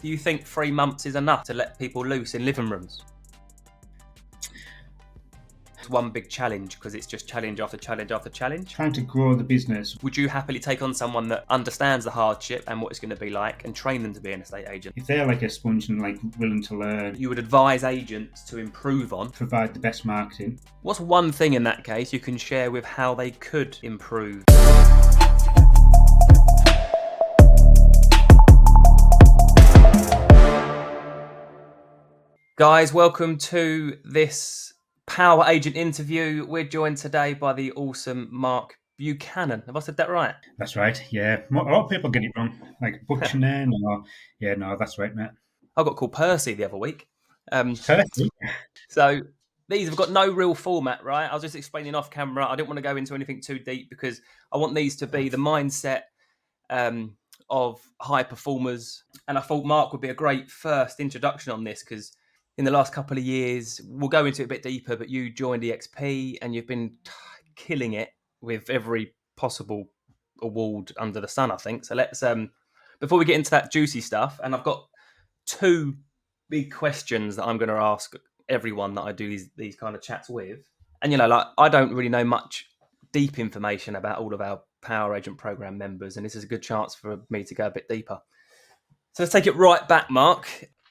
Do you think 3 months is enough to let people loose in living rooms? It's one big challenge because it's just challenge after challenge after challenge. Trying to grow the business. Would you happily take on someone that understands the hardship and what it's going to be like and train them to be an estate agent? If they're like a sponge and like willing to learn, You would advise agents to improve on. provide the best marketing. What's one thing in that case you can share with how they could improve? Guys, welcome to this Power Agent interview. We're joined today by the awesome Mark Buchanan. Have I said that right? That's right. Yeah, a lot of people get it wrong. Like Buchanan, or that's right, mate. I got called Percy the other week. Perfect. So these have got no real format, right? I was just explaining off camera. I didn't want to go into anything too deep because I want these to be the mindset of high performers. And I thought Mark would be a great first introduction on this because in the last couple of years, we'll go into it a bit deeper, but you joined EXP and you've been killing it with every possible award under the sun, I think. So let's, before we get into that juicy stuff, and I've got two big questions that I'm going to ask everyone that I do these kind of chats with. And, you know, like I don't really know much deep information about all of our Power Agent Program members, and this is a good chance for me to go a bit deeper. So let's take it right back, Mark.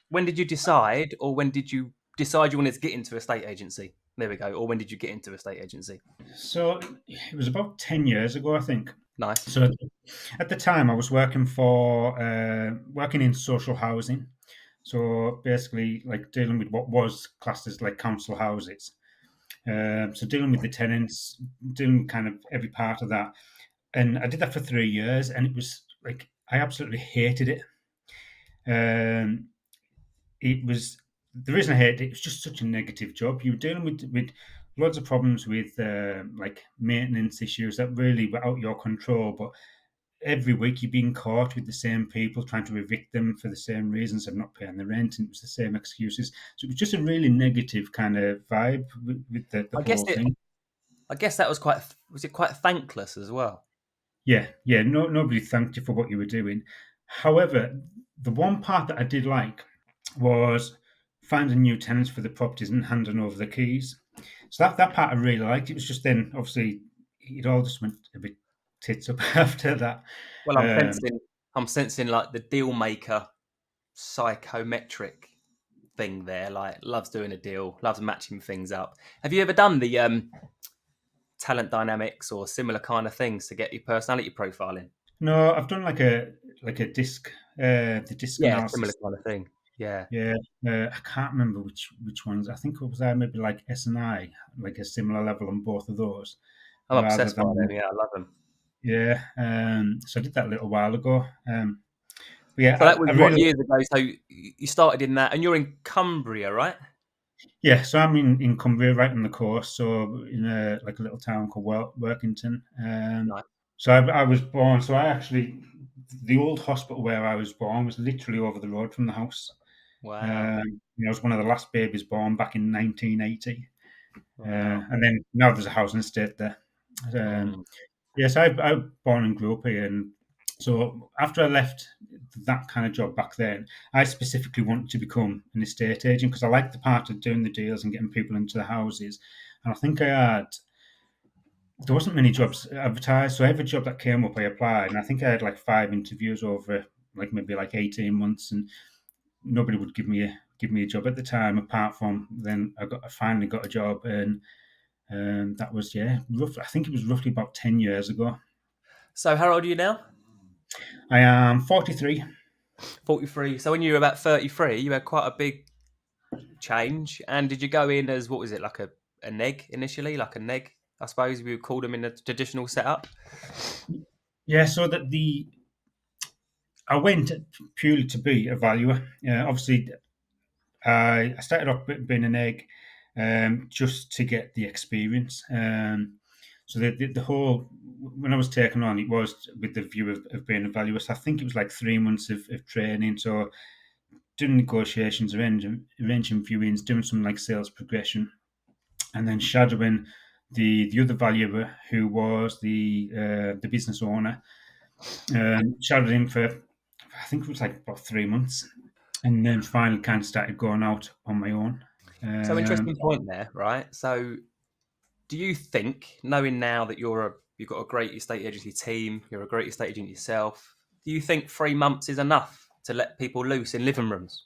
When did you decide, or when did you decide you wanted to get into a estate agency? There we go. Or when did you get into a estate agency? So it was about 10 years ago, I think. Nice. So at the time, I was working in social housing. So basically, like dealing with what was classed as like council houses. So dealing with the tenants, dealing with kind of every part of that. And I did that for 3 years, and it was like I absolutely hated it. It was the reason I hated it. It was just such a negative job. You were dealing with loads of problems with like maintenance issues that really were out of your control. But every week you're being caught with the same people trying to evict them for the same reasons of not paying the rent, and it was the same excuses. So it was just a really negative kind of vibe with the whole thing. I guess that was quite thankless as well? Yeah. Nobody thanked you for what you were doing. However, the one part that I did like was finding new tenants for the properties and handing over the keys. So that part I really liked. It was just then, obviously, it all just went a bit tits up after that. Well, I'm sensing like the deal maker psychometric thing there. Like loves doing a deal, loves matching things up. Have you ever done the talent dynamics or similar kind of things to get your personality profile in? No, I've done like a disc, the disc analysis. Similar kind of thing. Yeah. I can't remember which ones. I think it was maybe like S&I, like a similar level on both of those. I'm obsessed by them. Yeah, I love them. Yeah, so I did that a little while ago. But yeah, so that was years ago. So you started in that, and you're in Cumbria, right? Yeah, so I'm in Cumbria, right on the coast. So in a little town called Workington. Nice. So I was born. So the old hospital where I was born was literally over the road from the house. Wow. I was one of the last babies born back in 1980. Wow. And then now there's a housing estate there. Yes, I was born and grew up here. And so after I left that kind of job back then, I specifically wanted to become an estate agent because I liked the part of doing the deals and getting people into the houses. And I think there wasn't many jobs advertised. So every job that came up, I applied. And I think I had like 5 interviews over maybe 18 months. And nobody would give me a job at the time, apart from then I finally got a job. And that was, roughly, I think it was roughly about 10 years ago. So how old are you now? I am 43. 43. So when you were about 33, you had quite a big change. And did you go in as, what was it, like a neg initially? Like a neg, I suppose we would call them in the traditional setup? Yeah, so that I went purely to be a valuer. Obviously, I started off being a neg just to get the experience. So the whole, when I was taken on, it was with the view of being a valuer. So I think it was like 3 months of training. So doing negotiations, arranging viewings, doing some like sales progression, and then shadowing the other valuer who was the business owner. Shadowed him for, I think it was like about 3 months. and then finally kind of started going out on my own. So Um, interesting point there, right? So do you think, knowing now that you've got a great estate agency team, you're a great estate agent yourself, do you think 3 months is enough to let people loose in living rooms?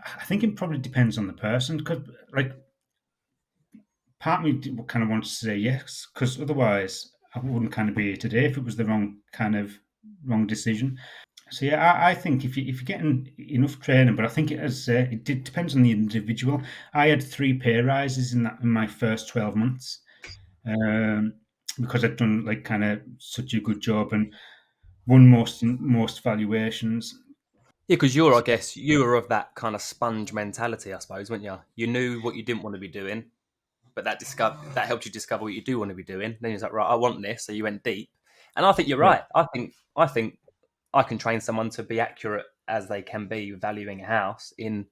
I think it probably depends on the person because, like, part of me kind of wants to say yes because otherwise I wouldn't kind of be here today if it was the wrong decision. So yeah, I think if you're getting enough training, but I think it depends on the individual. I had 3 pay rises in my first 12 months um, because I'd done like kind of such a good job and won most valuations. Yeah, because I guess, you were of that kind of sponge mentality, I suppose, weren't you? You knew what you didn't want to be doing, but that helped you discover what you do want to be doing. Then you're like, right, I want this, so you went deep. And I think you're Yeah, right. I think I can train someone to be accurate as they can be valuing a house in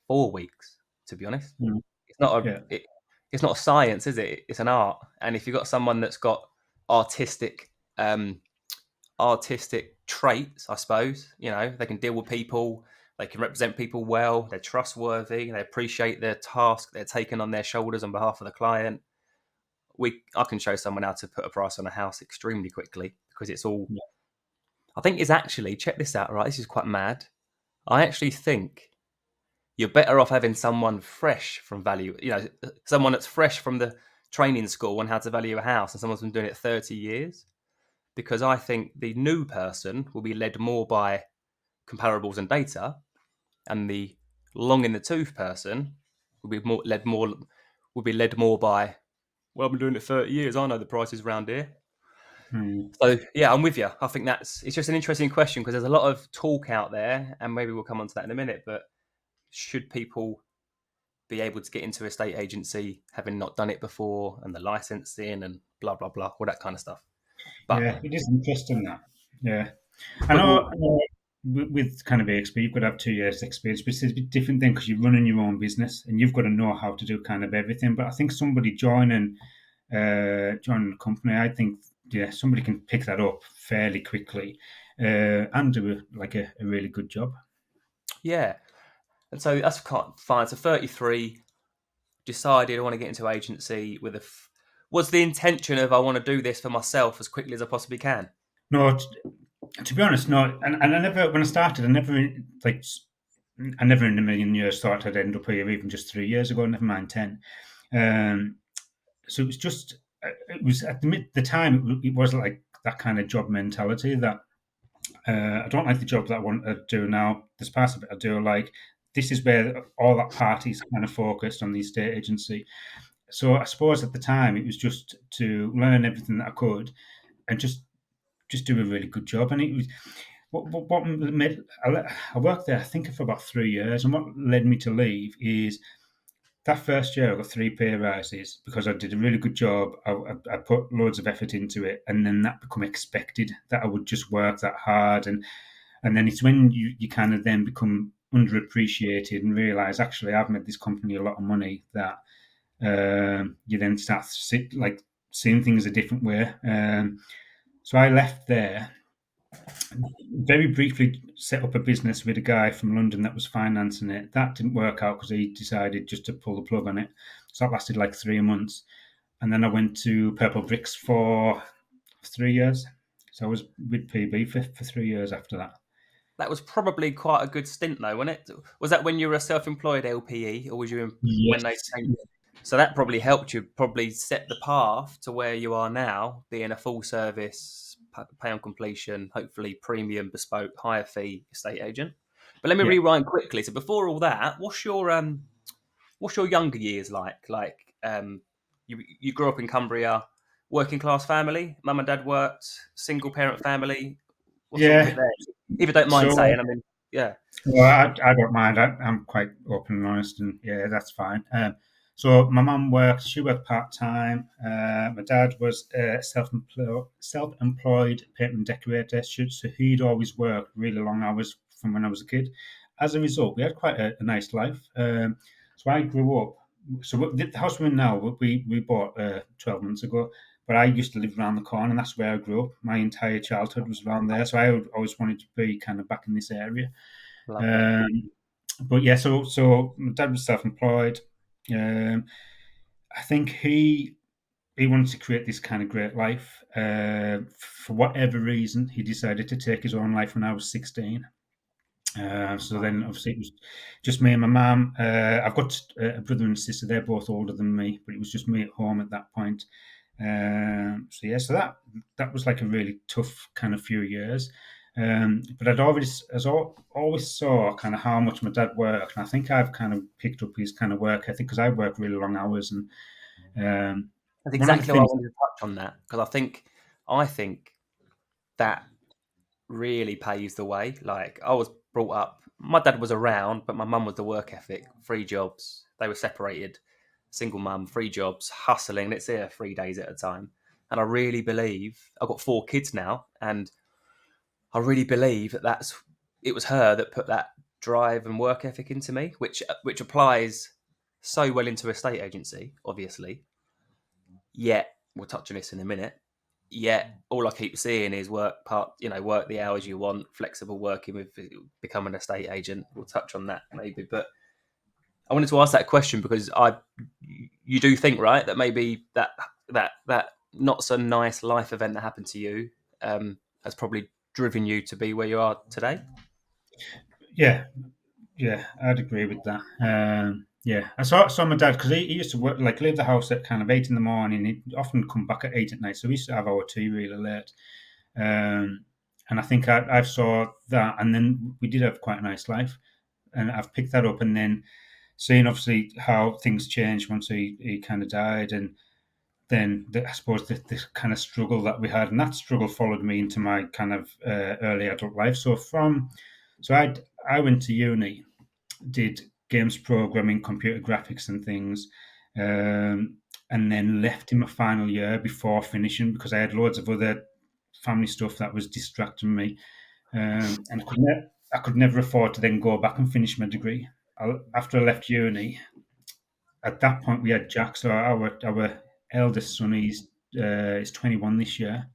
4 weeks. To be honest, mm, it's not a yeah, it, it's not a science, is it? It's an art. And if you've got someone that's got artistic um, artistic traits, I suppose. They can deal with people, they can represent people well, they're trustworthy, they appreciate their task they're taking on their shoulders on behalf of the client. I can show someone how to put a price on a house extremely quickly because it's all. yeah. I think it's actually, check this out, right? This is quite mad. I actually think you're better off having someone fresh from value, someone that's fresh from the training school on how to value a house and someone's been doing it 30 years because I think the new person will be led more by comparables and data, and the long in the tooth person will be led more by, well, I've been doing it 30 years. I know the prices around here. Mm. So yeah, I'm with you. I think it's just an interesting question because there's a lot of talk out there, and maybe we'll come on to that in a minute. But should people be able to get into a state agency having not done it before, and the licensing and blah blah blah, all that kind of stuff? But Yeah, it is interesting that. Yeah, but we'll I know with kind of AXP, you've got to have 2 years experience, but it's a bit different thing because you're running your own business and you've got to know how to do kind of everything. But I think somebody joining the company, I think, yeah, somebody can pick that up fairly quickly and do a really good job. yeah. And so that's fine. So 33, decided I want to get into agency was the intention of I want to do this for myself as quickly as I possibly can. No, to be honest, no. And I never, when I started, like, I never in a million years thought I'd end up here, even just 3 years ago, never mind 10. Um, so it was just, it was at the time, it was like that kind of job mentality that I don't like the job that I want to do now. There's parts of it I do like. This is where all that party's kind of focused on the estate agency. So I suppose at the time it was just to learn everything that I could and just do a really good job. And it was what made I worked there, I think, for about 3 years. And what led me to leave is that first year I got 3 pay rises because I did a really good job. I put loads of effort into it, and then that become expected that I would just work that hard, and then it's when you kind of then become underappreciated and realize actually I've made this company a lot of money that you then start like seeing things a different way. So I left there, very briefly set up a business with a guy from London that was financing it. That didn't work out because he decided just to pull the plug on it. So that lasted like 3 months. And then I went to Purple Bricks for 3 years. So I was with PB for 3 years after that. That was probably quite a good stint, though, wasn't it? Was that when you were a self-employed LPE, or was you when they Yes. changed? So that probably helped you probably set the path to where you are now, being a full service, pay on completion, hopefully premium, bespoke, higher fee estate agent. But let me Yeah. rewind quickly. So before all that, what's your younger years like? You grew up in Cumbria, working class family, mum and dad worked, single parent family. What's all of it Yeah. there? If you don't mind So saying, I mean, yeah. well, I don't mind. I'm quite open and honest, and yeah, that's fine. So my mum worked; she worked part time. My dad was a self-employed painter and decorator. So he'd always worked really long hours from when I was a kid. As a result, we had quite a nice life. So I grew up. So the house we're in now, we bought 12 months ago. but I used to live around the corner, and that's where I grew up. My entire childhood was around there, so I always wanted to be kind of back in this area. Lovely. But yeah, so my dad was self-employed. Um, I think he wanted to create this kind of great life. For whatever reason, he decided to take his own life when I was 16. So then, obviously, it was just me and my mum. I've got a brother and a sister. They're both older than me, but it was just me at home at that point. So yeah, so that was like a really tough kind of few years. But always saw kind of how much my dad worked, and I think I've kind of picked up his kind of work ethic because I work really long hours, and um, That's one of the exactly what I things, wanted to touch on that, because I think that really paves the way. Like, I was brought up, my dad was around, but my mum was the work ethic, 3 jobs. They were separated, single mum, 3 jobs, hustling. Let's say 3 days at a time. And I really believe I've got 4 kids now, and I really believe that it was her that put that drive and work ethic into me, which applies so well into a estate agency, obviously. Yet we'll touch on this in a minute. Yet all I keep seeing is work the hours you want, flexible working with becoming an estate agent. We'll touch on that maybe, but I wanted to ask that question because you do think, right, that maybe that not so nice life event that happened to you has probably driven you to be where you are today. yeah, yeah, I'd agree with that. Yeah, I saw my dad because he used to work like leave the house at kind of 8 in the morning. He'd often come back at 8 at night, so we used to have our tea really late. Um, and I think I saw that, and then we did have quite a nice life, and I've picked that up, and then seeing obviously how things changed once he kind of died, and then I suppose this kind of struggle that we had, and that struggle followed me into my kind of early adult life. So I went to uni, did games programming, computer graphics, and things, um, and then left in my final year before finishing because I had loads of other family stuff that was distracting me, and I could never afford to then go back and finish my degree. After I left uni, at that point we had Jack, so our eldest son is 21 this year.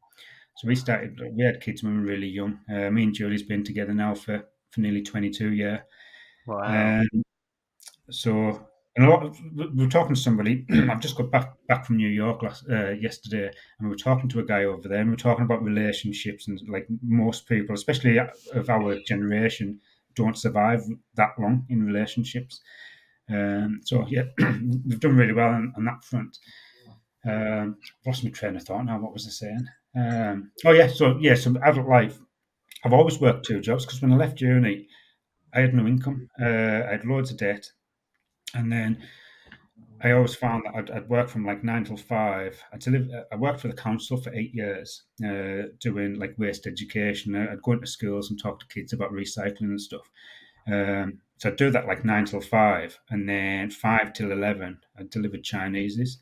So we had kids when we were really young. Me and Julie's been together now for nearly 22 years. Wow. Um, so, and we were talking to somebody. I've just got back from New York yesterday, and we were talking to a guy over there, and we were talking about relationships, and like most people, especially of our generation, don't survive that long in relationships. So yeah, we've done really well on that front. Lost my train of thought now. What was I saying? Oh so adult life. I've always worked 2 jobs because when I left uni, I had no income. I had loads of debt, and then I always found that I'd work from like 9 till 5. I worked for the council for 8 years, doing like waste education. I'd go into schools and talk to kids about recycling and stuff. So I'd do that like 9 till 5, and then 5 till 11, I delivered Chineses,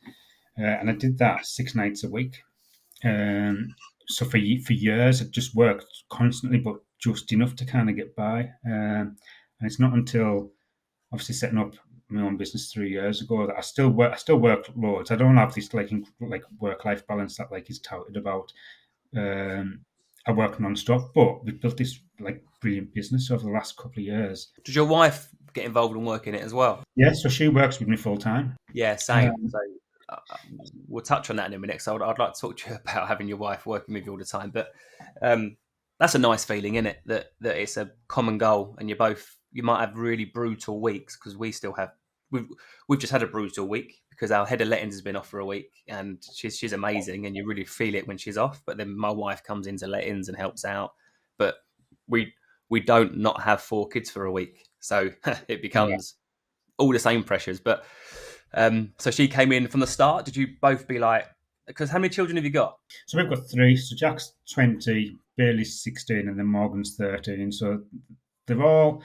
and I did that 6 nights a week. So for years, I'd just worked constantly, but just enough to kind of get by. And it's not until obviously setting up my own business 3 years ago that I still work. I still work loads. I don't have this like work life balance that like is touted about. Um, I work non-stop, but we've built this like brilliant business over the last couple of years. Did your wife get involved and work in it as well? Yeah, so she works with me full time. Yeah, same. Um, So we'll touch on that in a minute. So I'd like to talk to you about having your wife working with you all the time. But um, that's a nice feeling, isn't it? That it's a common goal, and you might have really brutal weeks because we've we've just had a brutal week because our head of lettings has been off for a week, and she's amazing, and you really feel it when she's off. But then my wife comes into lettings and helps out, but we we don't not have 4 kids for a week, so it yeah. becomes all the same pressures. But so she came in from the start. Did you both be like? Because how many children have you got? So we've got three. So Jack's 20, Bailey's 16, and then Morgan's 13. So they're all.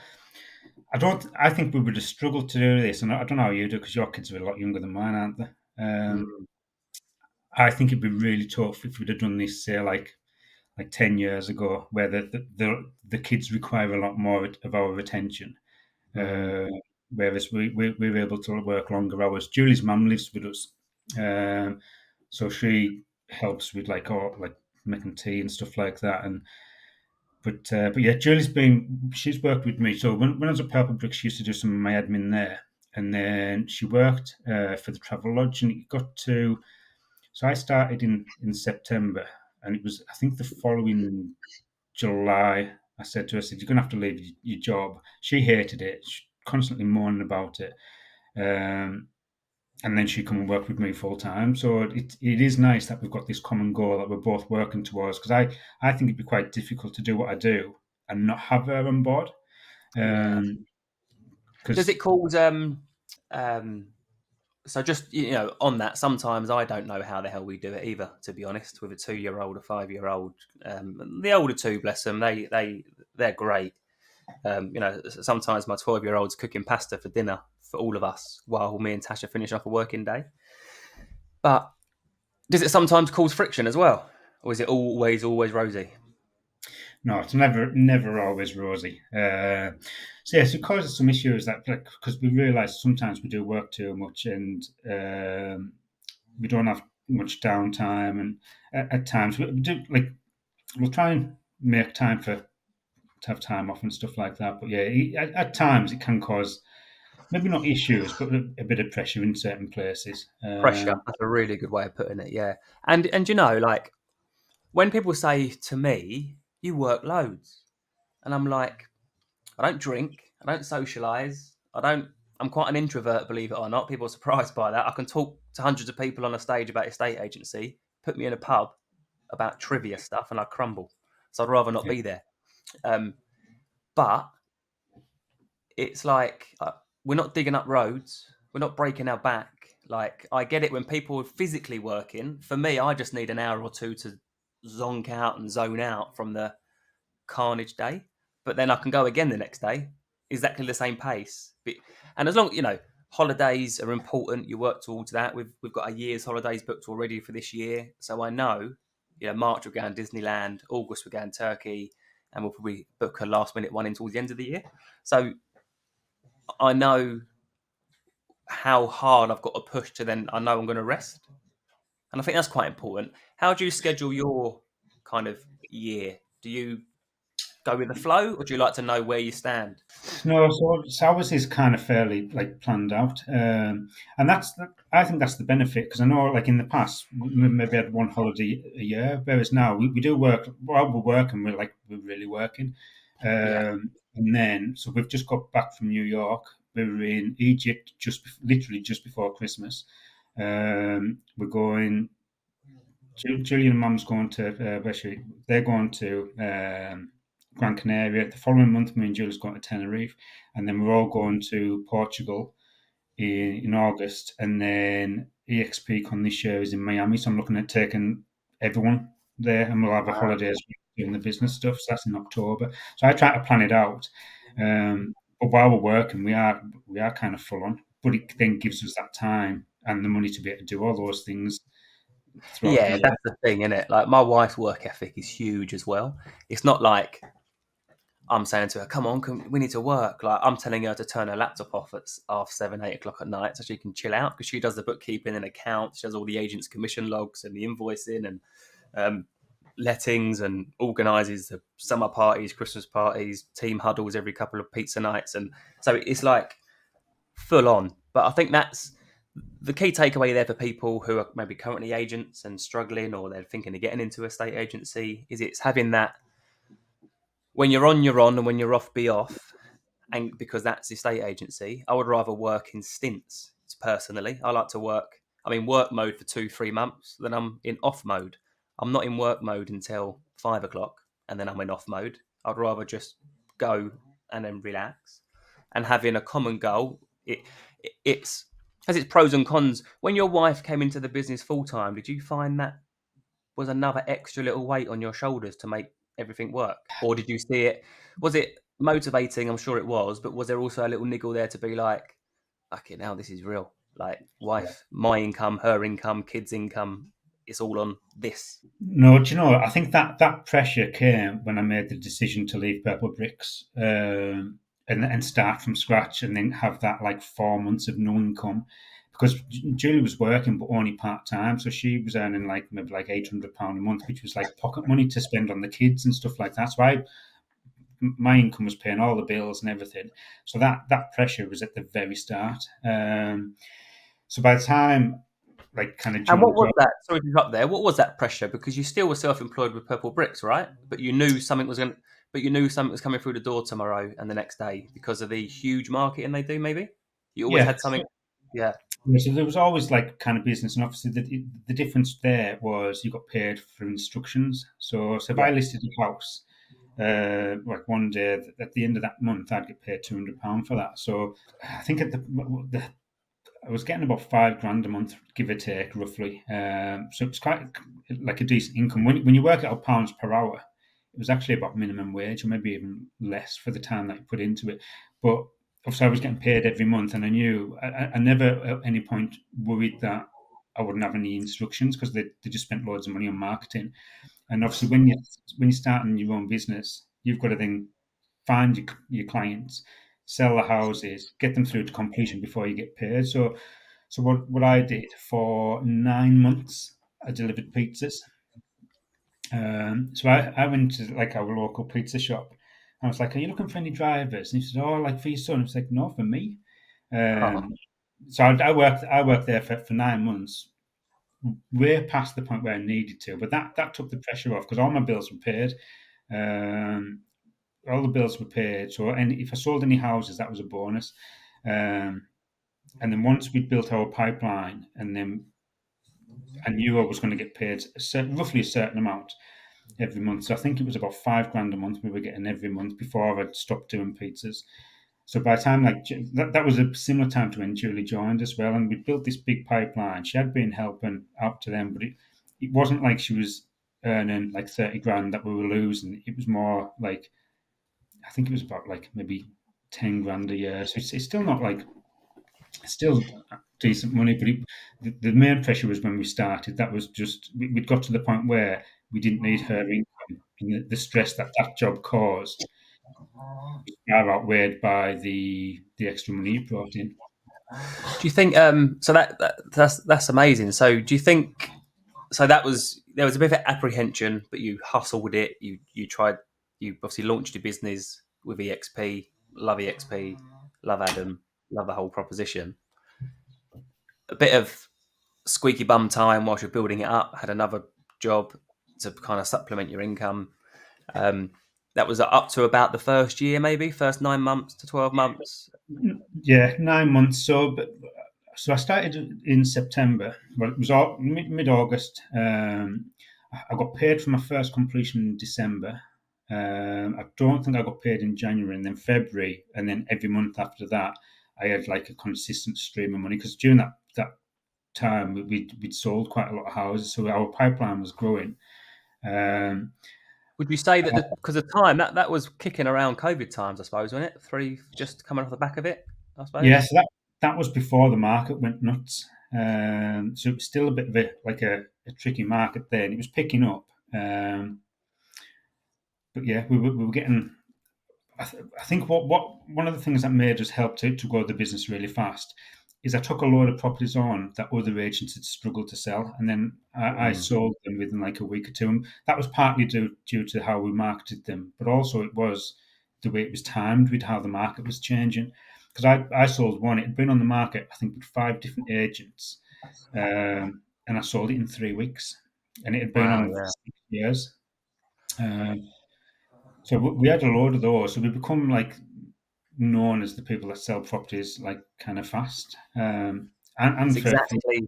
I think we would have struggled to do this, and I don't know how you do because your kids are a lot younger than mine, aren't they? Mm, I think it'd be really tough if we'd have done this, say, like 10 years ago, where the kids require a lot more of our attention. mm. Uh, Whereas we were able to work longer hours. Julie's mum lives with us, so she helps with like making tea and stuff like that. And but yeah, she's worked with me. So when I was at Purple Bricks, she used to do some of my admin there, and then she worked for the Travel Lodge, and it got to. So I started in September, and it was I think the following July. I said to her, I said, "You're going to have to leave your job." She hated it. She constantly moaning about it. Um, and then she come and work with me full time. So it is nice that we've got this common goal that we're both working towards. Because I think it'd be quite difficult to do what I do and not have her on board. Yeah. Does Because it cause um so just on that, sometimes I don't know how the hell we do it either, to be honest, with a 2-year-old, a 5-year-old. The older two, bless them, they're great. Sometimes my 12-year-old's cooking pasta for dinner for all of us while me and Tasha finish off a working day. But does it sometimes cause friction as well? Or is it always rosy? no, it's never always rosy. So yes, it causes some issues that because we realise sometimes we do work too much and we don't have much downtime, and at times we do we'll try and make time to have time off and stuff like that. But yeah, at times it can cause maybe not issues, but a bit of pressure in certain places. Pressure. That's a really good way of putting it, yeah. And like when people say to me, "You work loads," and I'm like, I don't drink, I don't socialise, I'm quite an introvert, believe it or not. People are surprised by that. I can talk to hundreds of people on a stage about estate agency, put me in a pub about trivia stuff, and I crumble. So I'd rather not Yeah. be there. Um, but it's like we're not digging up roads, we're not breaking our back. Like I get it when people are physically working. For me, I just need an hour or two to zonk out and zone out from the carnage day, but then I can go again the next day, exactly the same pace. And as long holidays are important, you work towards that. We've got a year's holidays booked already for this year, so I know, March we're going Disneyland, August we're going Turkey, and we'll probably book a last minute one in towards the end of the year. So I know how hard I've got to push to then I know I'm going to rest, and I think that's quite important. How do you schedule your kind of year? Do you go with the flow, or do you like to know where you stand? No, so ours is kind of fairly planned out, and I think that's the benefit because I know like in the past we maybe had one holiday a year, whereas now we do work while we're working. We're really working, Yeah. and then so we've just got back from New York. We were in Egypt literally just before Christmas. We're going. Julian and Mum's going to they're going to Gran Canaria. The following month, me and Julie's going to Tenerife, and then we're all going to Portugal in August, and then EXPCon this year is in Miami. So I'm looking at taking everyone there, and we'll have a Wow. holiday as well doing the business stuff. So that's in October. So I try to plan it out. But while we're working, we are kind of full on. But it then gives us that time and the money to be able to do all those things throughout the Yeah, year. that's the thing, isn't it? Like my wife's work ethic is huge as well. It's not like I'm saying to her, "Come on, we need to work." Like I'm telling her to turn her laptop off at 7, 8 o'clock at night so she can chill out because she does the bookkeeping and accounts. She does all the agents' commission logs and the invoicing and um, lettings and organises the summer parties, Christmas parties, team huddles every couple of pizza nights, and so it's like full on. But I think that's the key takeaway there for people who are maybe currently agents and struggling, or they're thinking of getting into a state agency, is it's having that when you're on, and when you're off, be off. And because that's the estate agency, I would rather work in stints. Personally, I like to work. I'm in work mode for 2, 3 months, then I'm in off mode. I'm not in work mode until 5 o'clock, and then I'm in off mode. I'd rather just go and then relax. And having a common goal, it's has its pros and cons. When your wife came into the business full time, did you find that was another extra little weight on your shoulders to make everything work? Or did you see it? Was it motivating? I'm sure it was, but was there also a little niggle there to be like, okay, now this is real? Like, wife, my income, her income, kids' income, it's all on this. No, do you know? I think that pressure came when I made the decision to leave Purple Bricks and start from scratch, and then have that 4 months of no income, because Julie was working but only part time, so she was earning like maybe like £800 a month, which was like pocket money to spend on the kids and stuff like that. So my income was paying all the bills and everything. So that pressure was at the very start. So by the time like kind of And Julie what was that? Sorry to interrupt there. What was that pressure? Because you still were self-employed with Purple Bricks, right? But you knew something was going. But you knew something was coming through the door tomorrow and the next day because of the huge marketing they do. Maybe you always yeah, had something. Yeah. yeah, so there was always like kind of business, and obviously the difference there was you got paid for instructions. So if Yeah. I listed a house, like one day at the end of that month, I'd get paid £200 for that. So I think I was getting about 5 grand a month, give or take, roughly. So it's quite like a decent income. When you work it out pounds per hour, it was actually about minimum wage, or maybe even less for the time that you put into it. But obviously, I was getting paid every month, and I knew I never at any point worried that I wouldn't have any instructions because they just spent loads of money on marketing. And obviously, when you're starting your own business, you've got to then find your clients, sell the houses, get them through to completion before you get paid. So what I did for 9 months, I delivered pizzas. So I went to like our local pizza shop. I was like, "Are you looking for any drivers?" And he said, "Oh, like for your son." I was like, "No, for me." Um, so I worked there for 9 months, way past the point where I needed to. But that took the pressure off because all my bills were paid. Um, all the bills were paid. So, and if I sold any houses, that was a bonus. Um, and then once we'd built our pipeline, and then I knew I was going to get paid roughly a certain amount every month. So I think it was about 5 grand a month we were getting every month before I'd stopped doing pizzas. So by the time like that was a similar time to when Julie joined as well, and we built this big pipeline. She had been helping out to them, but it wasn't like she was earning like 30 grand that we were losing. It was more like I think it was about like maybe 10 grand a year. So it's still not like it's still decent money, but the main pressure was when we started. That was just we'd got to the point where we didn't need her income, and the stress that job caused was far outweighed by the extra money it brought in. Do you think? So that's amazing. So do you think? So there was a bit of apprehension, but you hustled it. You tried. You obviously launched your business with EXP. Love EXP. Love Adam. Love the whole proposition. A bit of squeaky bum time whilst you're building it up. Had another job to kind of supplement your income. Um, that was up to about the first year, maybe first 9 months to 12 months. Yeah, 9 months. So I started in September. Well, it was all mid August. I got paid for my first completion in December. I don't think I got paid in January, and then February, and then every month after that, I had like a consistent stream of money because during that time we'd sold quite a lot of houses, so our pipeline was growing. Um, Would you say that because the time that was kicking around COVID times, I suppose, wasn't it? Three just coming off the back of it, I yeah, suppose. so that was before the market went nuts. So it was still a bit of a tricky market then. It was picking up, but yeah, we were getting. I think what one of the things that made us help to grow the business really fast is I took a load of properties on that other agents had struggled to sell, and then I Mm. sold them within like a week or two. And that was partly due to how we marketed them, but also it was the way it was timed with how the market was changing. Because I sold one, it had been on the market, I think, with 5 different agents, and I sold it in 3 weeks, and it had been Wow, on for yeah. 6 years. Um, so we had a load of those. So we become like known as the people that sell properties like kind of fast. It's And for exactly.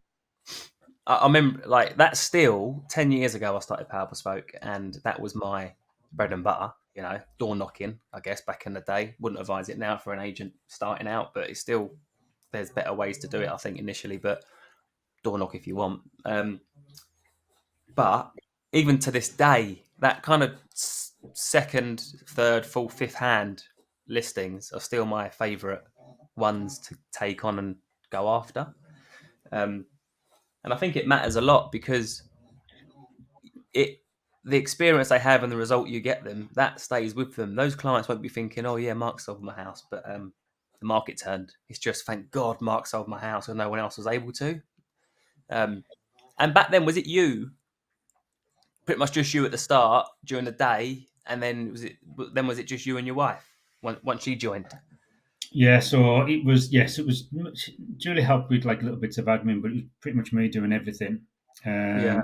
I remember like that's still 10 years ago. I started Power Bespoke, and that was my bread and butter. You know, door knocking. I guess back in the day, wouldn't advise it now for an agent starting out, but it's still there's better ways to do it. I think initially, but door knock if you want. But even to this day, that kind of second, third, fourth, fifth hand listings are still my favourite ones to take on and go after. Um, and I think it matters a lot because it the experience they have and the result you get them that stays with them. Those clients won't be thinking, "Oh yeah, Mark sold my house," but the market turned. It's just thank God Mark sold my house and no one else was able to. Um, and back then, was it you? Pretty much just you at the start during the day, and then was it just you and your wife once she joined? Yeah, so it was, yes, it was Julie helped with like little bits of admin, but it was pretty much me doing everything. Yeah,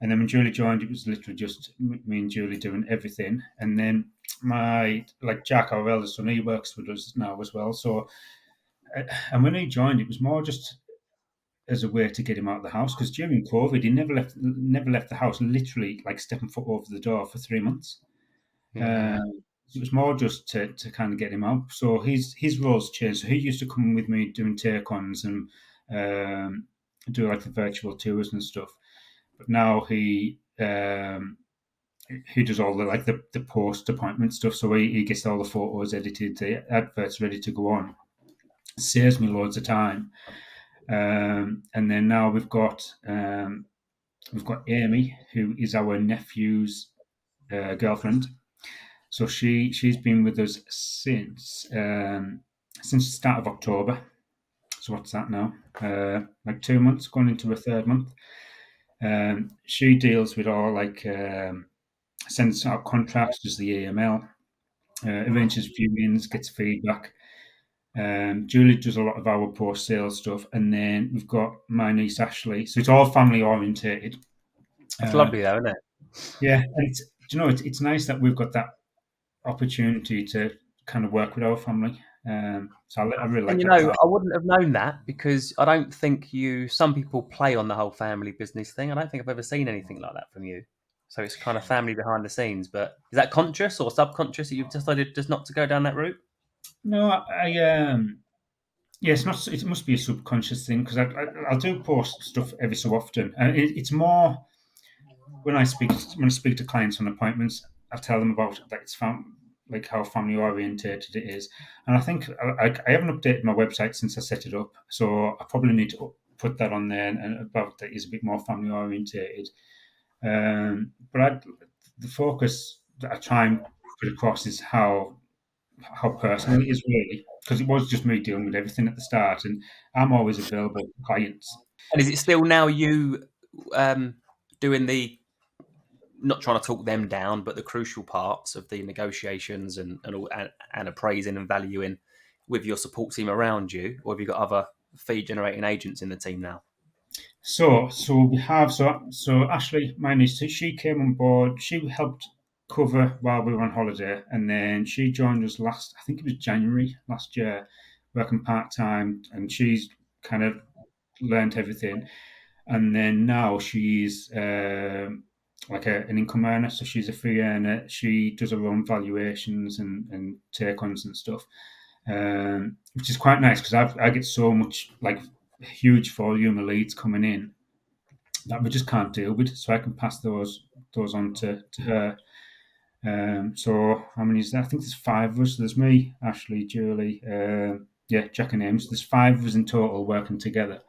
And then when Julie joined, it was literally just me and Julie doing everything. And then my like Jack, our eldest son, he works with us now as well. So and when he joined, it was more just as a way to get him out of the house because during COVID, he never left the house. Literally, like stepping foot over the door for 3 months. yeah. Um, it was more just to kind of get him out. So his roles changed. So he used to come with me doing take-ons and um, do like the virtual tours and stuff. But now he does all the like the post appointment stuff. So he gets all the photos edited, the adverts ready to go on. Saves me loads of time. And then now we've got Amy, who is our nephew's girlfriend. So she's been with us since the start of October. So what's that now? Like 2 months, going into a third month. She deals with all like sends out contracts, does the AML, arranges viewings, gets feedback. Julie does a lot of our post sales stuff, and then we've got my niece Ashley. So it's all family orientated. That's Uh, lovely, though, isn't it? yeah, and it's nice that we've got that opportunity to kind of work with our family. So I really And like that part. I wouldn't have known that because I don't think some people play on the whole family business thing. I don't think I've ever seen anything like that from you. So it's kind of family behind the scenes. But is that conscious or subconscious that you've decided just not to go down that route? No, yeah, it's not. It must be a subconscious thing because I'll do post stuff every so often, and it's more when I speak to clients on appointments, I tell them about like like how family orientated it is, and I think I haven't updated my website since I set it up, so I probably need to put that on there and about that is a bit more family orientated. But the focus that I try and put across is how personal it is really, because it was just me dealing with everything at the start, and I'm always available for clients. And is it still now you um, doing the not trying to talk them down, but the crucial parts of the negotiations and appraising and valuing with your support team around you, or have you got other fee generating agents in the team now? So we have so Ashley, my niece, she came on board. She helped cover while we were on holiday, and then she joined us last. I think it was January last year, working part time, and she's kind of learned everything. And then now she's like an income earner, so she's a free earner. She does her own valuations and take-ons and stuff, which is quite nice because I get so much like huge volume of leads coming in that we just can't deal with. So I can pass those on to her. So how many is there? I think there's five of us. There's me, Ashley, Julie, yeah, Jack and Ames. There's five of us in total working together.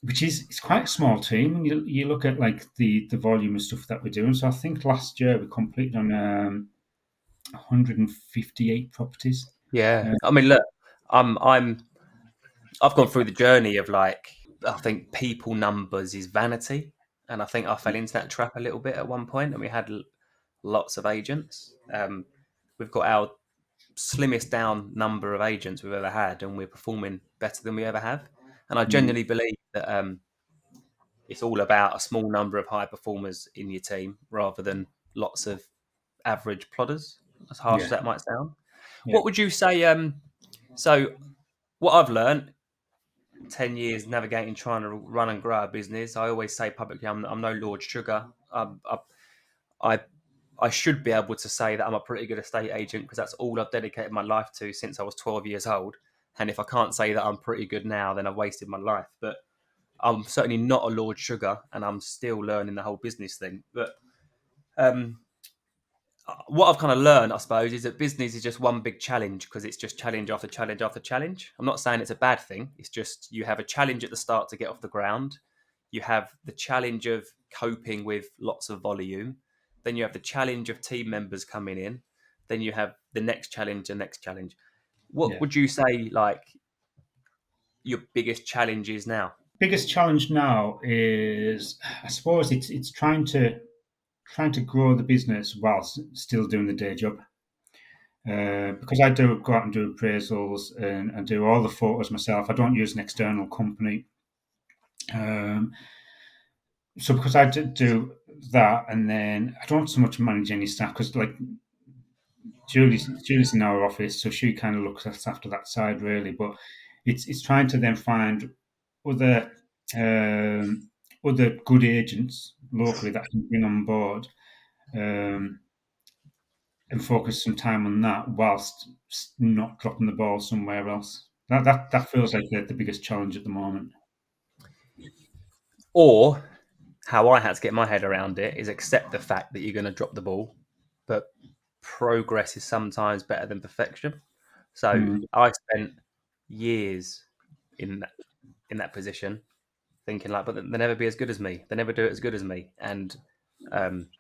Which is it's quite a small team when you look at like the volume of stuff that we're doing. So I think last year we completed on 158 properties. Yeah, Uh, I mean, look, I've gone through the journey of like I think people numbers is vanity, and I think I fell into that trap a little bit at one point, and we had lots of agents. We've got our slimmest down number of agents we've ever had, and we're performing better than we ever have. And I mm, genuinely believe that it's all about a small number of high performers in your team rather than lots of average plodders. As harsh as yeah, that might sound. yeah, What would you say? So what I've learned 10 years navigating, trying to run and grow a business. I always say publicly, I'm no Lord Sugar. I I should be able to say that I'm a pretty good estate agent because that's all I've dedicated my life to since I was 12 years old. And if I can't say that I'm pretty good now, then I've wasted my life. But I'm certainly not a Lord Sugar, and I'm still learning the whole business thing. But um, what I've kind of learned, I suppose, is that business is just one big challenge because it's just challenge after challenge after challenge. I'm not saying it's a bad thing. It's just you have a challenge at the start to get off the ground. You have the challenge of coping with lots of volume. Then you have the challenge of team members coming in. then you have the next challenge, the next challenge. What Yeah. would you say, like, your biggest challenge is now? Biggest challenge now is, I suppose, it's trying to grow the business whilst still doing the day job. Because I do go out and do appraisals and do all the photos myself. I don't use an external company. Um, so because I do that, and then I don't so much manage any staff because like Julie's in our office, so she kind of looks after that side really. But it's trying to then find other um, other good agents locally that I can bring on board. Um, and focus some time on that whilst not dropping the ball somewhere else. That feels like the biggest challenge at the moment. Or how I had to get my head around it is accept the fact that you're going to drop the ball, but progress is sometimes better than perfection. So Mm. I spent years in that position, thinking like, but they'll never be as good as me. They never do it as good as me, and um,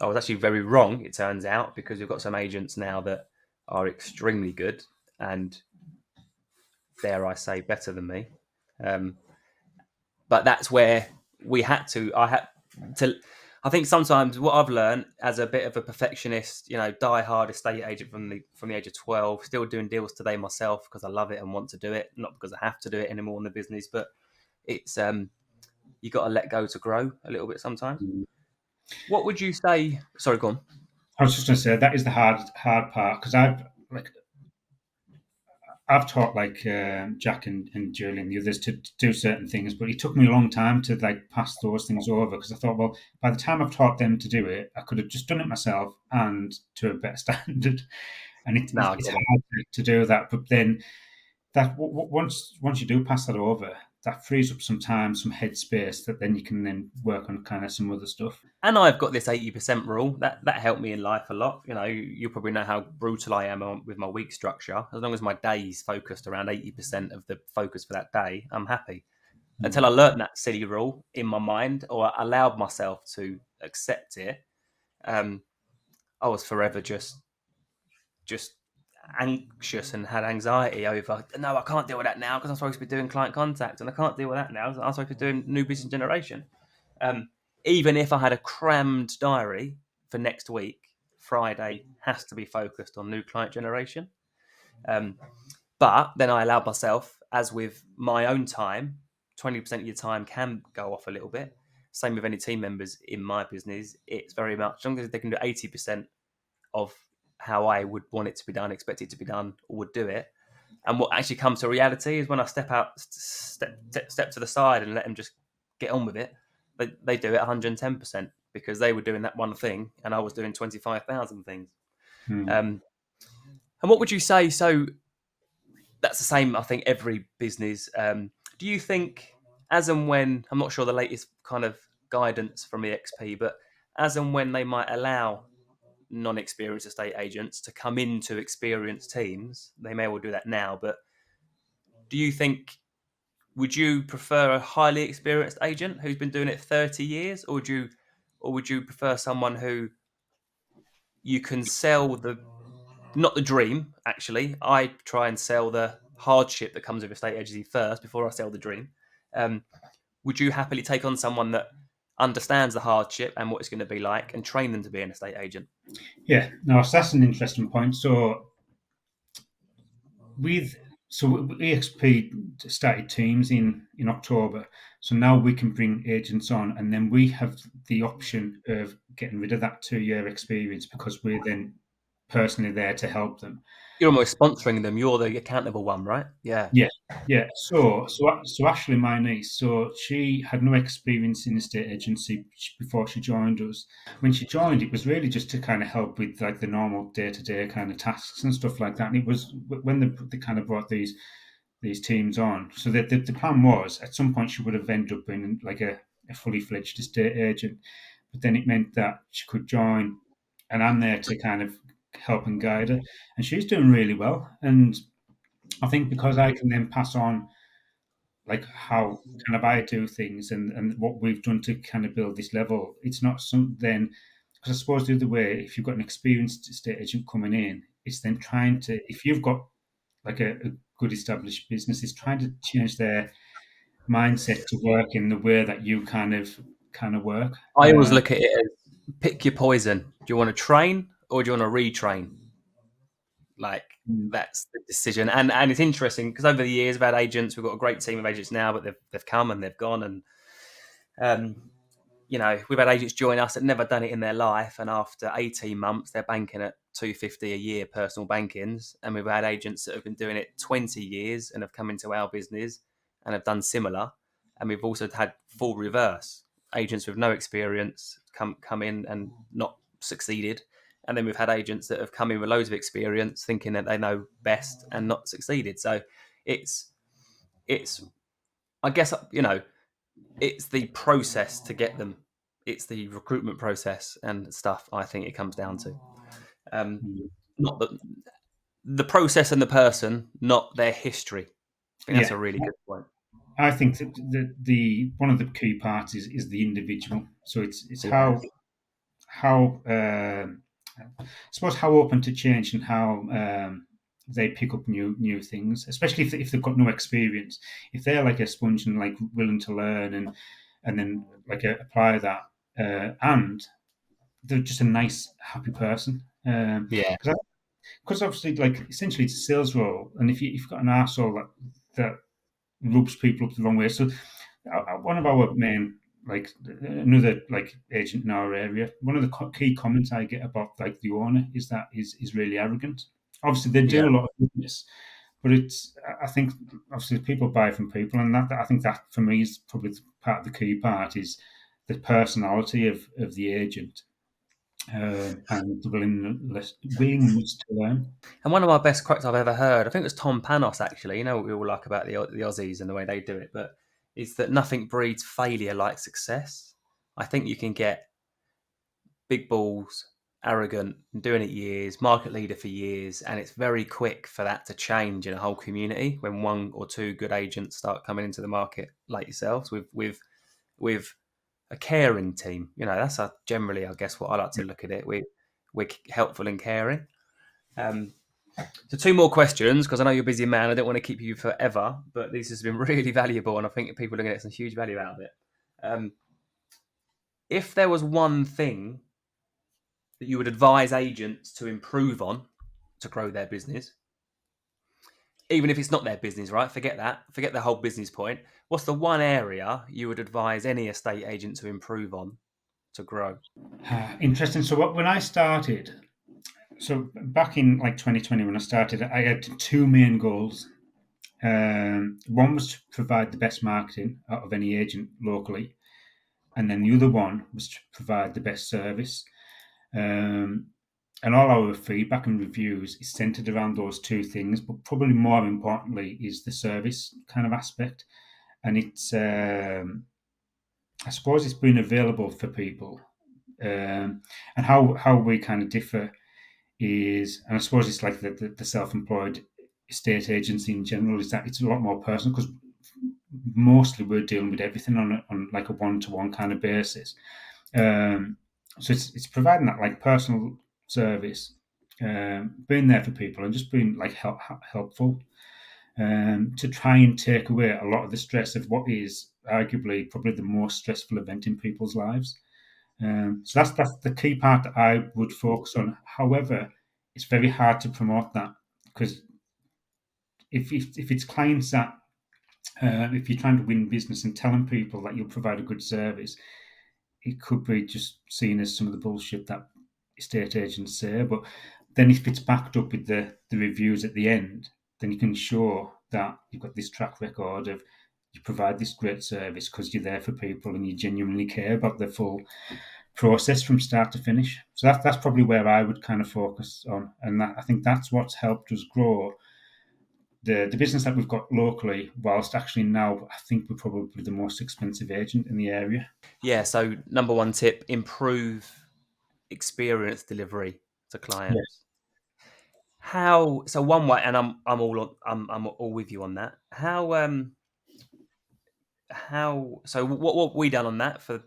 I was actually very wrong. It turns out because we've got some agents now that are extremely good and, dare I say, better than me. Um, but that's where I had to. I think sometimes what I've learned as a bit of a perfectionist, die hard estate agent from the age of 12, still doing deals today myself because I love it and want to do it, not because I have to do it anymore in the business, but it's you got to let go to grow a little bit sometimes. What would you say? Sorry, go on. I was just going to say that is the hard part because I've taught like Jack and Julie and the others to do certain things, but it took me a long time to like pass those things over because I thought, well, by the time I've taught them to do it, I could have just done it myself and to a better standard. And No, I it's get it. hard to do that, but then that once you do pass that over, that frees up some time, some headspace that then you can then work on kind of some other stuff. And I've got this 80% rule that helped me in life a lot. You probably know how brutal I am with my week structure. As long as my day's focused around 80% of the focus for that day, I'm happy. Until I Mm. learned that silly rule in my mind, or I allowed myself to accept it, um, I was forever just anxious and had anxiety over, no, I can't deal with that now because I'm supposed to be doing client contact, and I can't deal with that now 'cause I'm supposed to be doing new business generation. Um, Even if I had a crammed diary for next week, Friday has to be focused on new client generation. Um, but then I allowed myself, as with my own time, 20% of your time can go off a little bit. Same with any team members in my business. It's very much, as long as they can do 80% of how I would want it to be done, expect it to be done, or would do it. And what actually comes to reality is when I step to the side and let them just get on with it, they do it 110% because they were doing that one thing and I was doing 25,000 things. Mm. And what would you say? So that's the same, I think, every business. Do you think, as and when, I'm not sure the latest kind of guidance from EXP, but as and when they might allow non-experienced estate agents to come into experienced teams, they may well do that now, but do you think, would you prefer a highly experienced agent who's been doing it 30 years, or would you prefer someone who you can sell the, not the dream, actually. I try and sell the hardship that comes with estate agency first before I sell the dream. Um, would you happily take on someone that understands the hardship and what it's going to be like and train them to be an estate agent? Yeah, no, so that's an interesting point. With so EXP started teams in October, so now we can bring agents on, and then we have the option of getting rid of that 2 year experience because we're then personally there to help them. You're almost sponsoring them. You're the accountable one, right? Yeah. Yeah, yeah. So Ashley, my niece, so she had no experience in estate agency before she joined us. When she joined, it was really just to kind of help with like the normal day to day kind of tasks and stuff like that. And it was when they kind of brought these teams on. So the plan was at some point she would have ended up being like a fully fledged estate agent, but then it meant that she could join, and I'm there to kind of help and guide her, and she's doing really well. And I think because I can then pass on like how kind of I do things and what we've done to kind of build this level, it's not something because I suppose the other way, if you've got an experienced estate agent coming in, it's then trying to, if you've got like a good established business, it's trying to change their mindset to work in the way that you kind of work. I always look at it as pick your poison. Do you want to train or do you want to retrain? Like Mm, that's the decision. And it's interesting because over the years we've had agents. We've got a great team of agents now, but they've come and they've gone. And um, we've had agents join us that never done it in their life, and after 18 months, they're banking at 250 a year personal bankings. And we've had agents that have been doing it 20 years and have come into our business and have done similar. And we've also had full reverse agents with no experience come in and not succeeded. And then we've had agents that have come in with loads of experience, thinking that they know best and not succeeded. So it's it's I guess it's the process to get them. It's the recruitment process and stuff. I think it comes down to mm. not the process and the person, not their history. I think that's Yeah, a really good point. I think that the one of the key parts is the individual. So it's Yeah, how I suppose how open to change and how they pick up new things, especially if they've got no experience. If they're like a sponge and like willing to learn and then like apply that, and they're just a nice, happy person. yeah, Because obviously, like essentially, it's a sales role, and if you've got an arsehole that rubs people up the wrong way. So one of our main like another like agent in our area, one of the key comments I get about like the owner is that is really arrogant. Obviously, they yeah. do a lot of business, but it's I think obviously people buy from people, and that I think that for me is probably part of the key part is the personality of the agent and the willingness to learn. And one of my best quotes I've ever heard, I think it was Tom Panos actually. You know what we all like about the Aussies and the way they do it, but is that nothing breeds failure like success. I think you can get big balls, arrogant, doing it years, market leader for years, and it's very quick for that to change in a whole community when one or two good agents start coming into the market, like yourselves, with a caring team. That's generally, I guess, what I like to look at it. We're helpful and caring. Um, so two more questions because I know you're a busy man. I don't want to keep you forever, but this has been really valuable, and I think people are going to get some huge value out of it. Um, if there was one thing that you would advise agents to improve on to grow their business, even if it's not their business, right? Forget that. Forget the whole business point. What's the one area you would advise any estate agent to improve on to grow? Interesting. So when I started, so back in like 2020 when I started, I had two main goals. One was to provide the best marketing out of any agent locally, and then the other one was to provide the best service. Um, and all our feedback and reviews is centered around those two things, but probably more importantly is the service kind of aspect. And it's, I suppose, it's been available for people. And how we kind of differ is, and I suppose it's like the self-employed estate agency in general, is that it's a lot more personal because mostly we're dealing with everything on like a one-to-one kind of basis. Um, so it's providing that like personal service, being there for people and just being like helpful, to try and take away a lot of the stress of what is arguably probably the most stressful event in people's lives. So that's the key part that I would focus on. However, it's very hard to promote that because if it's clients that if you're trying to win business and telling people that you'll provide a good service, it could be just seen as some of the bullshit that estate agents say. But then if it's backed up with the reviews at the end, then you can show that you've got this track record of you provide this great service because you're there for people and you genuinely care about the full process from start to finish. So that's probably where I would kind of focus on, and I think that's what's helped us grow the business that we've got locally. Whilst actually now, I think we're probably the most expensive agent in the area. Yeah. So number one tip: improve experience delivery to Yeah. clients. How so? One way, and I'm all with you on that. How so? What we done on that for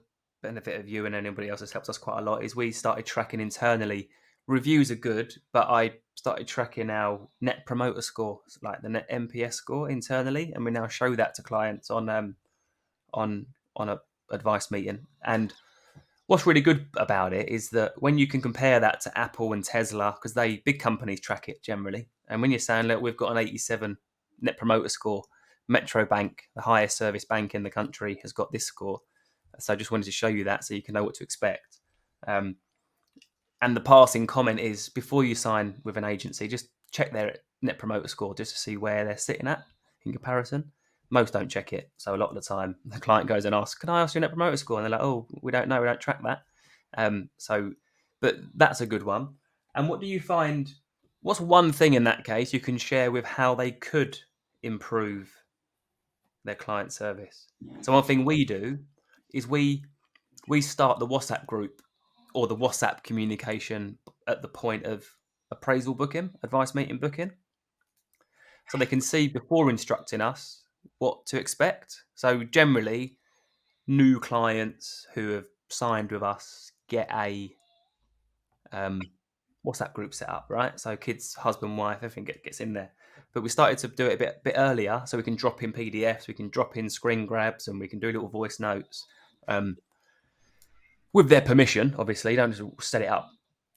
benefit of you and anybody else has helped us quite a lot, is we started tracking internally. Reviews are good, but I started tracking our net promoter score, like the net NPS score internally, and we now show that to clients on a advice meeting. And what's really good about it is that when you can compare that to Apple and Tesla, because they big companies track it generally, and when you're saying, look, we've got an 87 net promoter score, Metro Bank, the highest service bank in the country, has got this score. So I just wanted to show you that so you can know what to expect. And the passing comment is, before you sign with an agency, just check their net promoter score just to see where they're sitting at in comparison. Most don't check it. So a lot of the time the client goes and asks, can I ask your net promoter score? And they're like, oh, we don't know. We don't track that. But that's a good one. And what do you find? What's one thing in that case you can share with how they could improve their client service? So one thing we do is we start the WhatsApp group or the WhatsApp communication at the point of appraisal booking, advice meeting booking. So they can see before instructing us what to expect. So generally, new clients who have signed with us get a WhatsApp group set up, right? So kids, husband, wife, everything gets in there. But we started to do it a bit earlier, so we can drop in PDFs, we can drop in screen grabs, and we can do little voice notes. With their permission, obviously. You don't just set it up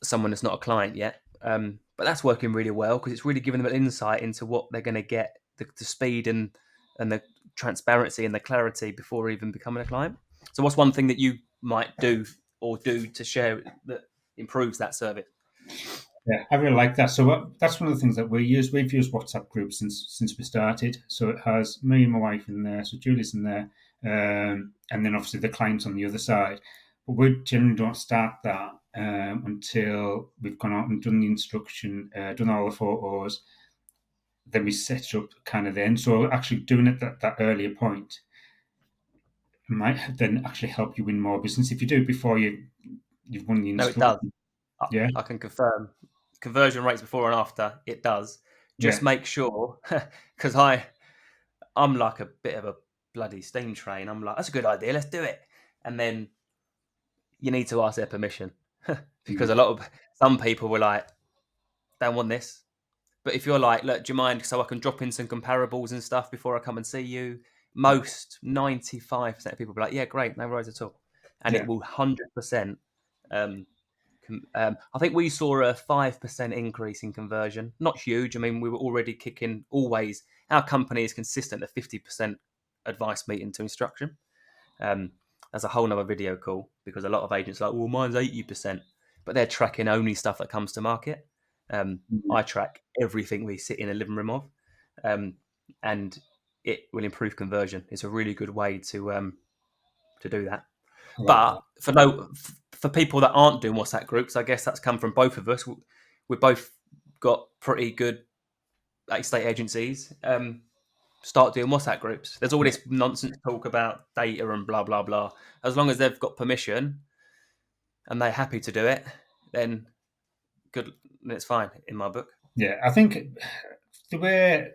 someone that's not a client yet. But that's working really well because it's really giving them an insight into what they're going to get, the speed and the transparency and the clarity before even becoming a client. So what's one thing that you might do to share that improves that service? Yeah, I really like that. So that's one of the things that we use. We've used WhatsApp groups since we started. So it has me and my wife in there. So Julie's in there, and then obviously the clients on the other side. But we generally don't start that until we've gone out and done the instruction, done all the photos. Then we set up kind of then. So actually doing it at that earlier point might then actually help you win more business. If you do it before you've won the No, it does. instruction. Yeah, I can confirm conversion rates before and after. It does. yeah, Just make sure, because I'm like a bit of a bloody steam train. I'm like, that's a good idea. Let's do it. And then you need to ask their permission because some people were like, don't want this. But if you're like, look, do you mind so I can drop in some comparables and stuff before I come and see you? Most 95% of people will be like, yeah, great, no worries at all. And yeah. it will 100%. I think we saw a 5% increase in conversion. Not huge. I mean, we were already kicking always. Our company is consistent at 50% advice meeting to instruction. That's a whole nother video call because a lot of agents are like, well, mine's 80%, but they're tracking only stuff that comes to market. I track everything we sit in a living room of, and it will improve conversion. It's a really good way to do that. I like But that. for people that aren't doing WhatsApp groups, I guess that's come from both of us. We've both got pretty good estate agencies. Start doing WhatsApp groups. There's all Yeah. this nonsense talk about data and blah blah blah. As long as they've got permission and they're happy to do it, then good. Then it's fine in my book. Yeah, I think the way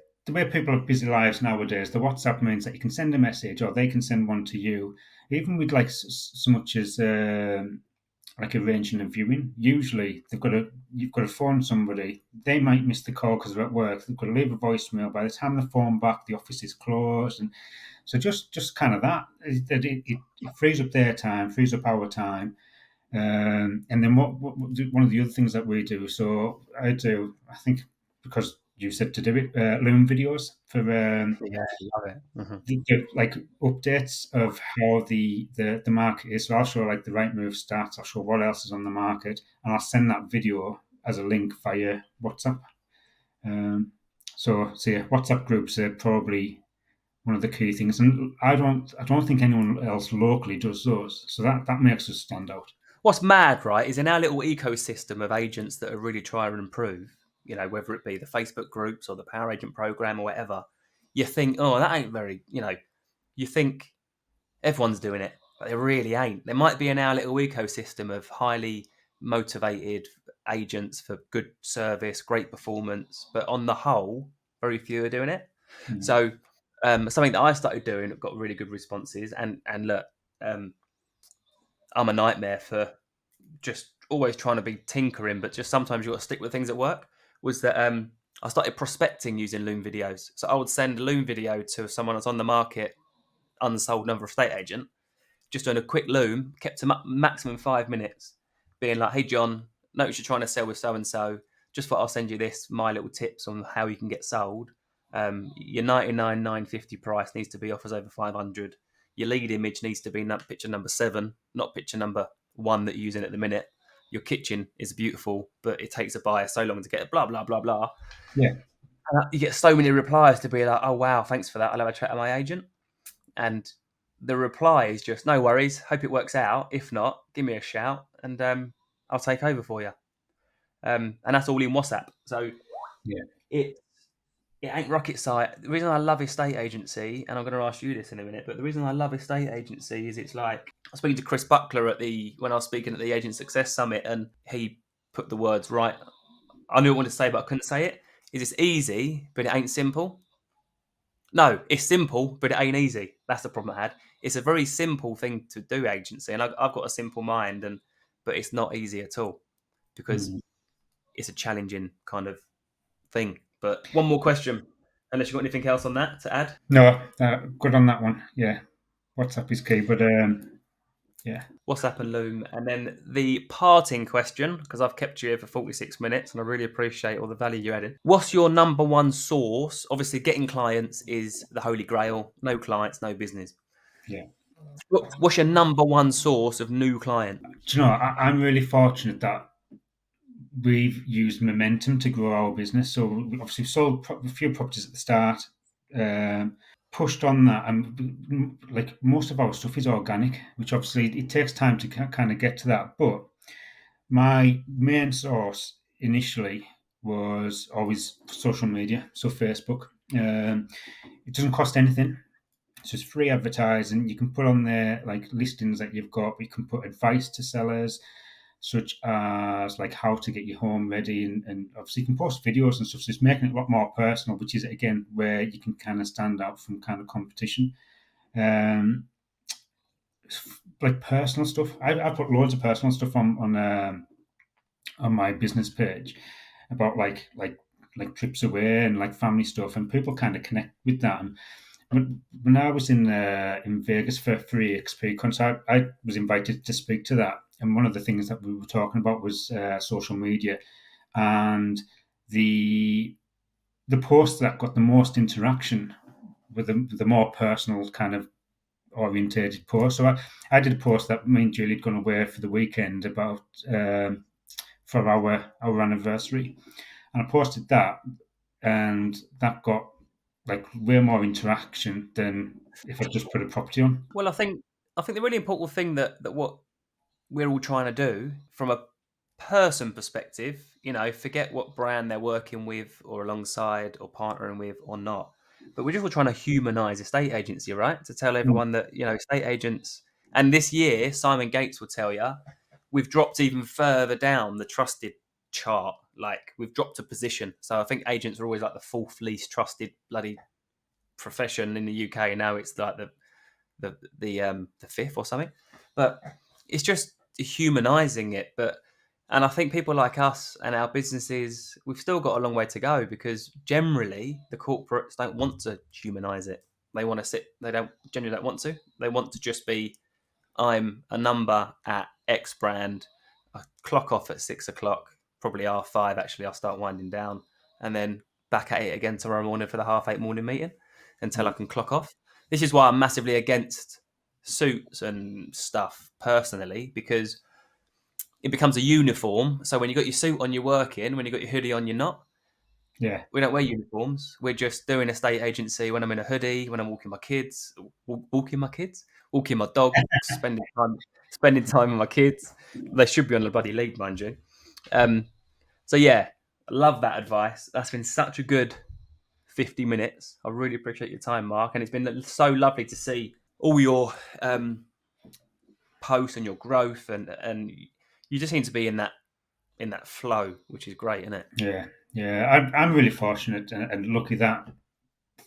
people have busy lives nowadays, the WhatsApp means that you can send a message or they can send one to you, even with like so much as like arranging a viewing. Usually, you've got to phone somebody. They might miss the call because they're at work. They've got to leave a voicemail. By the time the phone back, the office is closed, and so just kind of that. It frees up their time, frees up our time. And then one of the other things that we do, so I do, I think because you said to do it, Loom videos for Yeah, I love it. Mm-hmm. give like updates of how the market is. So I'll show like the right move stats, I'll show what else is on the market, and I'll send that video as a link via WhatsApp. So yeah, WhatsApp groups are probably one of the key things, and I don't think anyone else locally does those. So that makes us stand out. What's mad, right, is in our little ecosystem of agents that are really trying to improve, whether it be the Facebook groups or the Power Agent program or whatever, you think, oh, that ain't very, you think everyone's doing it, but they really ain't. There might be in our little ecosystem of highly motivated agents for good service, great performance, but on the whole, very few are doing it. Mm. So something that I started doing got really good responses, and look, I'm a nightmare for just always trying to be tinkering, but just sometimes you got to stick with things at work. Was that I started prospecting using Loom videos. So I would send a Loom video to someone that's on the market, unsold, another estate agent, just doing a quick Loom, kept to maximum 5 minutes, being like, "Hey John, notice you're trying to sell with so and so. Just thought I'll send you this, my little tips on how you can get sold. Your 99,950 price needs to be offers over 500. Your lead image needs to be picture number 7, not picture number 1 that you're using at the minute. Your kitchen is beautiful, but it takes a buyer so long to get it, blah, blah, blah, blah." Yeah. And you get so many replies to be like, "Oh, wow, thanks for that. I'll have a chat with my agent." And the reply is just, "No worries. Hope it works out. If not, give me a shout and I'll take over for you." And that's all in WhatsApp. So Yeah. it ain't rocket science. The reason I love estate agency, and I'm going to ask you this in a minute, but the reason I love estate agency is it's like I was speaking to Chris Buckler when I was speaking at the Agent Success Summit, and he put the words right. I knew what I wanted to say, but I couldn't say it. Is it's easy, but it ain't simple. No, it's simple, but it ain't easy. That's the problem I had. It's a very simple thing to do agency, and I've got a simple mind, but it's not easy at all because Mm. it's a challenging kind of thing. But one more question, unless you've got anything else on that to add. No, good on that one. Yeah, WhatsApp is key, but yeah. WhatsApp and Loom, and then the parting question, because I've kept you here for 46 minutes, and I really appreciate all the value you added. What's your number one source? Obviously, getting clients is the holy grail. No clients, no business. Yeah. What's your number one source of new clients? Do you know, I'm really fortunate that we've used momentum to grow our business. So we obviously sold a few properties at the start, pushed on that, and like most of our stuff is organic, which obviously it takes time to kind of get to that. But my main source initially was always social media, so Facebook. It doesn't cost anything. It's just free advertising. You can put on there like listings that you've got. You can put advice to sellers, such as like how to get your home ready, and obviously you can post videos and stuff. So it's making it a lot more personal, which is again where you can kind of stand out from kind of competition. Um, like personal stuff. I put loads of personal stuff on my business page about like trips away and like family stuff, and people kind of connect with that. And when I was in Vegas for Free XP concert, I was invited to speak to that, and one of the things that we were talking about was social media, and the post that got the most interaction with the more personal kind of orientated post. So I did a post that me and Julie had gone away for the weekend about for our anniversary, and I posted that, and that got like way more interaction than if I just put a property on. Well, I think the really important thing that what we're all trying to do from a person perspective, forget what brand they're working with or alongside or partnering with or not. But we're just all trying to humanize estate agency, right? To tell Mm. everyone that, estate agents, and this year, Simon Gates will tell you, we've dropped even further down the trusted chart. Like we've dropped a position. So I think agents are always like the fourth least trusted bloody profession in the UK. Now it's like the fifth or something. But it's just humanizing it. And I think people like us and our businesses, we've still got a long way to go because generally the corporates don't want to humanize it. They want to sit. They generally don't want to. They want to just be, I'm a number at X brand. I clock off at 6 o'clock, probably R5. Actually, I'll start winding down, and then back at it again tomorrow morning for the 8:30 morning meeting until I can clock off. This is why I'm massively against suits and stuff personally, because it becomes a uniform. So when you got your suit on, you're working. When you got your hoodie on, you're not. Yeah, We don't wear uniforms. We're just doing a state agency when I'm in a hoodie, when I'm walking my kids, walking my dog, spending time with my kids. They should be on the bloody lead, mind you. So yeah, I love that advice. That's been such a good 50 minutes. I really appreciate your time, Mark, and it's been so lovely to see all your posts and your growth, and you just seem to be in that flow, which is great, isn't it? yeah. I'm really fortunate and lucky that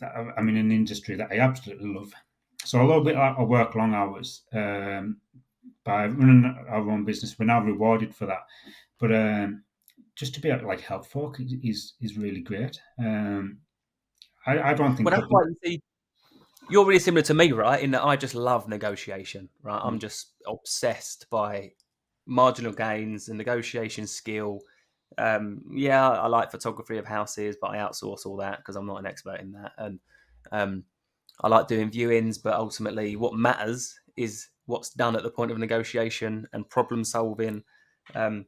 I'm in an industry that I absolutely love. So although I work long hours, by running our own business. We're now rewarded for that, but just to be able to like help folk is really great. I don't think Well, that's why you see, you're really similar to me, right? In that I just love negotiation, right? I'm just obsessed by marginal gains and negotiation skill. Yeah, I like photography of houses, but I outsource all that because I'm not an expert in that. And um, I like doing viewings, but ultimately, what matters is what's done at the point of negotiation and problem solving. Um,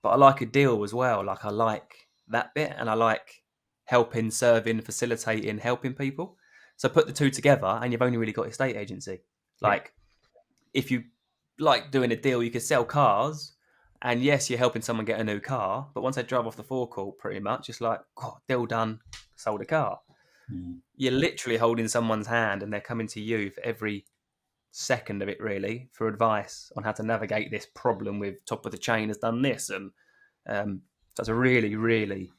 but I like a deal as well. Like I like that bit, and I like helping, serving, facilitating, helping people. So put the two together, and you've only really got estate agency. yeah. Like if you like doing a deal, you could sell cars, and yes, you're helping someone get a new car. But once they drive off the forecourt, pretty much, it's like, oh, deal done, sold a car. Mm. You're literally holding someone's hand, and they're coming to you for every second of it, really, for advice on how to navigate this problem with top of the chain has done this. And that's a really, really,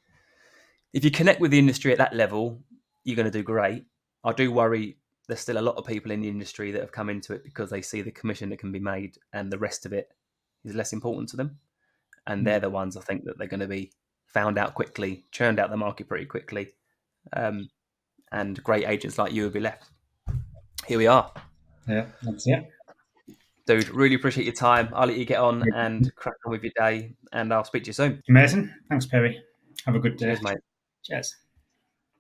if you connect with the industry at that level, you're going to do great. I do worry there's still a lot of people in the industry that have come into it because they see the commission that can be made and the rest of it is less important to them. And they're the ones I think that they're going to be found out quickly, churned out the market pretty quickly. And great agents like you will be left. Here we are. Yeah, that's it. Dude, really appreciate your time. I'll let you get on and crack on with your day, and I'll speak to you soon. Amazing. Thanks, Perry. Have a good day. Cheers, mate. Cheers.